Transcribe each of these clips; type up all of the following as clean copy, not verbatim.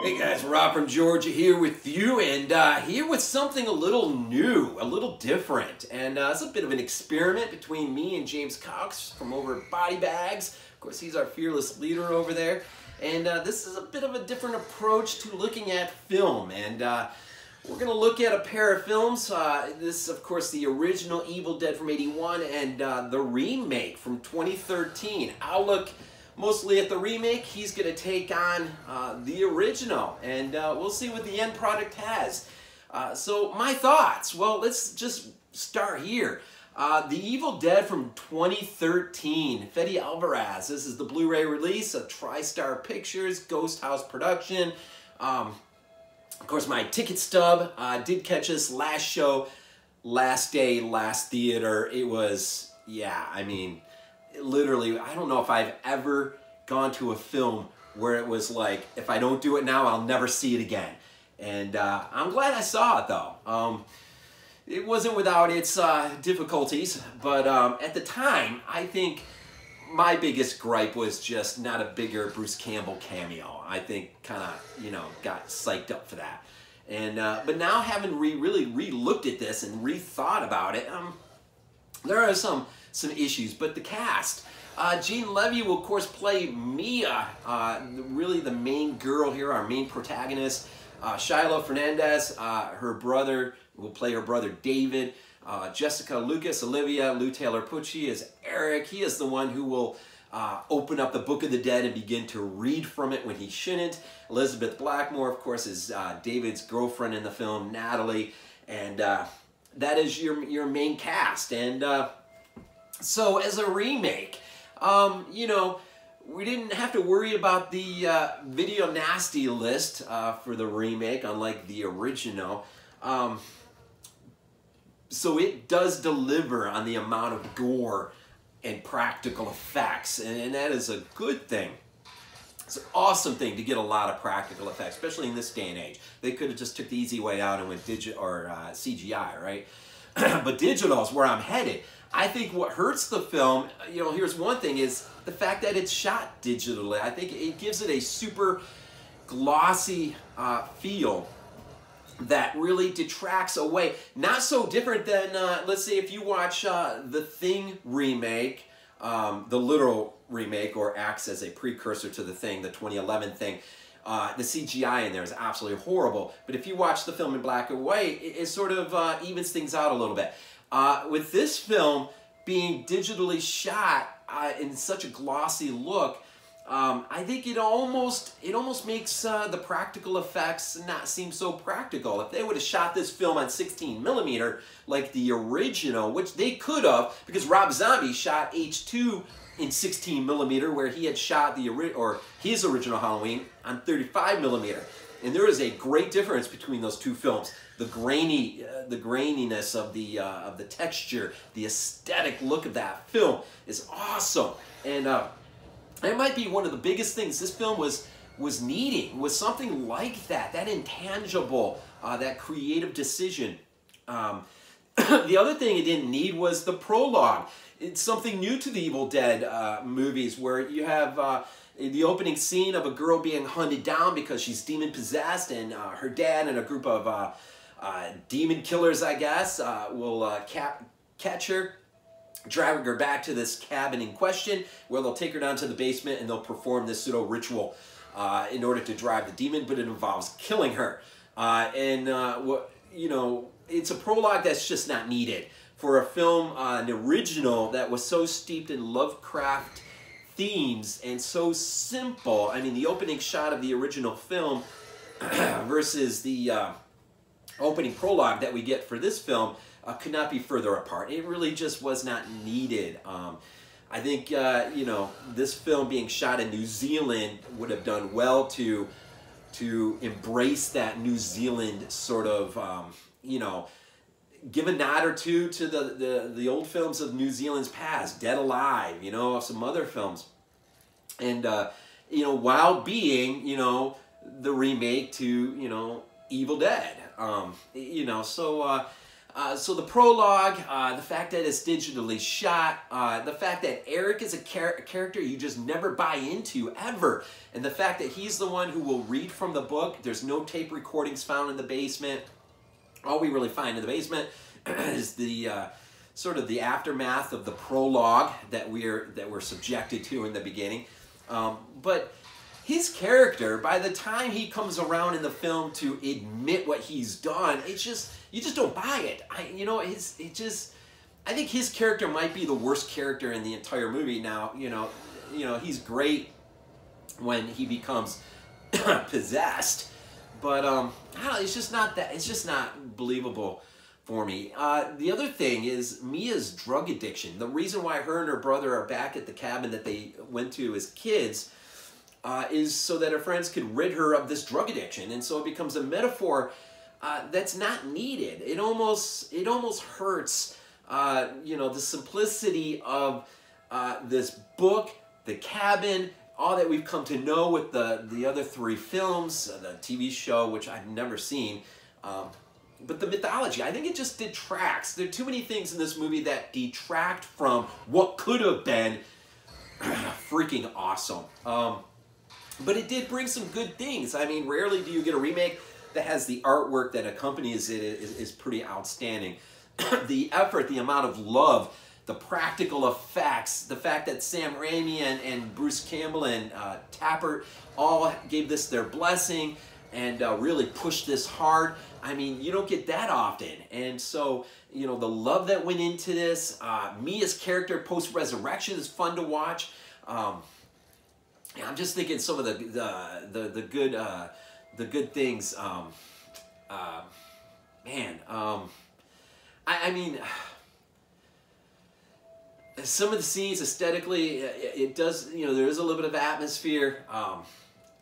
Hey guys, Rob from Georgia here with you, and here with something a little new, a little different. And it's a bit of an experiment between me and James Cox from over at BodyBags. Of course, he's our fearless leader over there. And this is a bit of a different approach to looking at film. And we're going to look at a pair of films. This is, of course, the original Evil Dead from '81 and the remake from 2013. I'll look mostly at the remake. He's going to take on the original, and we'll see what the end product has. So my thoughts, well, let's just start here. The Evil Dead from 2013, Fede Álvarez. This is the Blu-ray release of TriStar Pictures, Ghost House production. Of course, my ticket stub did catch us last show, last day, last theater. It was, yeah, I mean, literally, I don't know if I've ever gone to a film where it was like, if I don't do it now, I'll never see it again. And I'm glad I saw it, though. It wasn't without its difficulties, but at the time, I think my biggest gripe was just not a bigger Bruce Campbell cameo. I think kind of, you know, got psyched up for that. And but now having really re-looked at this and rethought about it, there are some issues, but the cast. Jean Levy will, of course, play Mia, really the main girl here, our main protagonist. Shiloh Fernandez, her brother, will play her brother David. Jessica Lucas, Olivia, Lou Taylor Pucci is Eric. He is the one who will open up the Book of the Dead and begin to read from it when he shouldn't. Elizabeth Blackmore, of course, is David's girlfriend in the film, Natalie. And that is your main cast. And so as a remake, you know, we didn't have to worry about the video nasty list for the remake, unlike the original. So it does deliver on the amount of gore and practical effects, and that is a good thing. It's an awesome thing to get a lot of practical effects, especially in this day and age. They could have just took the easy way out and went digital or CGI, right? But digital is where I'm headed. I think what hurts the film, you know, here's one thing, is the fact that it's shot digitally. I think it gives it a super glossy feel that really detracts away. Not so different than, let's say, if you watch the Thing remake, the literal remake, or acts as a precursor to the Thing, the 2011 Thing. The CGI in there is absolutely horrible. But if you watch the film in black and white, it sort of evens things out a little bit. With this film being digitally shot in such a glossy look, I think it almost makes the practical effects not seem so practical. If they would have shot this film on 16mm like the original, which they could have, because Rob Zombie shot H2 in 16mm, where he had shot his original Halloween on 35mm. And there is a great difference between those two films. The graininess of the texture, the aesthetic look of that film is awesome. And it might be one of the biggest things this film was needing, was something like that intangible, that creative decision. The other thing it didn't need was the prologue. It's something new to the Evil Dead movies, where you have the opening scene of a girl being hunted down because she's demon-possessed, and her dad and a group of demon killers, I guess, will catch her, driving her back to this cabin in question, where they'll take her down to the basement and they'll perform this pseudo-ritual in order to drive the demon, but it involves killing her. You know, it's a prologue that's just not needed for a film, an original that was so steeped in Lovecraft themes and so simple. I mean, the opening shot of the original film versus the opening prologue that we get for this film could not be further apart. It really just was not needed. I think, you know, this film being shot in New Zealand would have done well to embrace that New Zealand sort of, you know, give a nod or two to the old films of New Zealand's past, Dead Alive, you know, some other films. And, you know, while being, you know, the remake to, you know, Evil Dead. You know, so So the prologue, the fact that it's digitally shot, the fact that Eric is a character you just never buy into, ever. And the fact that he's the one who will read from the book. There's no tape recordings found in the basement. All we really find in the basement is the sort of the aftermath of the prologue that we're subjected to in the beginning. But his character, by the time he comes around in the film to admit what he's done, it's just, you just don't buy it. I think his character might be the worst character in the entire movie. Now, he's great when he becomes possessed, but I don't know, it's just not believable for me. The other thing is Mia's drug addiction. The reason why her and her brother are back at the cabin that they went to as kids is so that her friends could rid her of this drug addiction, and so it becomes a metaphor that's not needed. It almost hurts, the simplicity of this book, the cabin, all that we've come to know with the other three films, the TV show, which I've never seen, but the mythology. I think it just detracts. There are too many things in this movie that detract from what could have been freaking awesome. But it did bring some good things. I mean, rarely do you get a remake that has the artwork that accompanies it is pretty outstanding. The effort, the amount of love, the practical effects, the fact that Sam Raimi and Bruce Campbell and Tappert all gave this their blessing and really pushed this hard. I mean, you don't get that often. And so, the love that went into this, Mia's character post-resurrection is fun to watch. I'm just thinking some of the good things. I mean, some of the scenes aesthetically, it does. There is a little bit of atmosphere.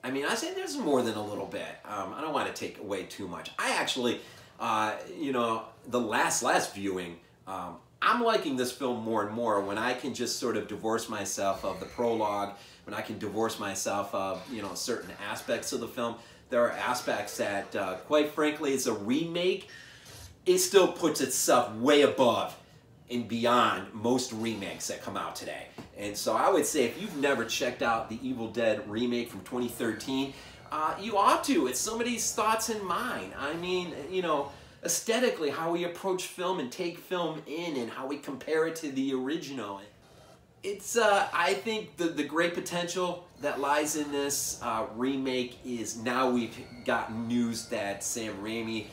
I mean, I say there's more than a little bit. I don't want to take away too much. I actually, the last viewing, I'm liking this film more and more when I can just sort of divorce myself of the prologue, when I can divorce myself of, certain aspects of the film. There are aspects that, quite frankly, as a remake, it still puts itself way above and beyond most remakes that come out today. And so I would say if you've never checked out the Evil Dead remake from 2013, you ought to. It's somebody's thoughts and mine. I mean, aesthetically, how we approach film and take film in and how we compare it to the original. It's, I think, the great potential that lies in this remake is now we've gotten news that Sam Raimi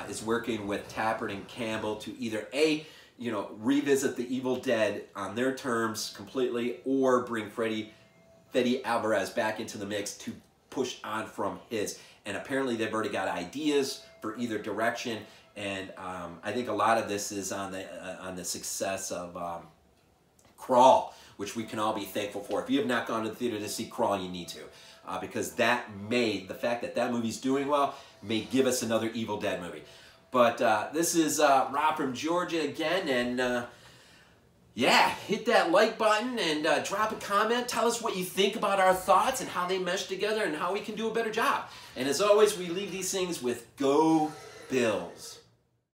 is working with Tappert and Campbell to either revisit the Evil Dead on their terms completely, or bring Fede Álvarez back into the mix to push on from his. And apparently they've already got ideas for either direction, and I think a lot of this is on the success of Crawl, which we can all be thankful for. If you have not gone to the theater to see Crawl, you need to, because the fact that movie's doing well may give us another Evil Dead movie. But this is Rob from Georgia again, and hit that like button and drop a comment. Tell us what you think about our thoughts and how they mesh together and how we can do a better job. And as always, we leave these things with Go Bills.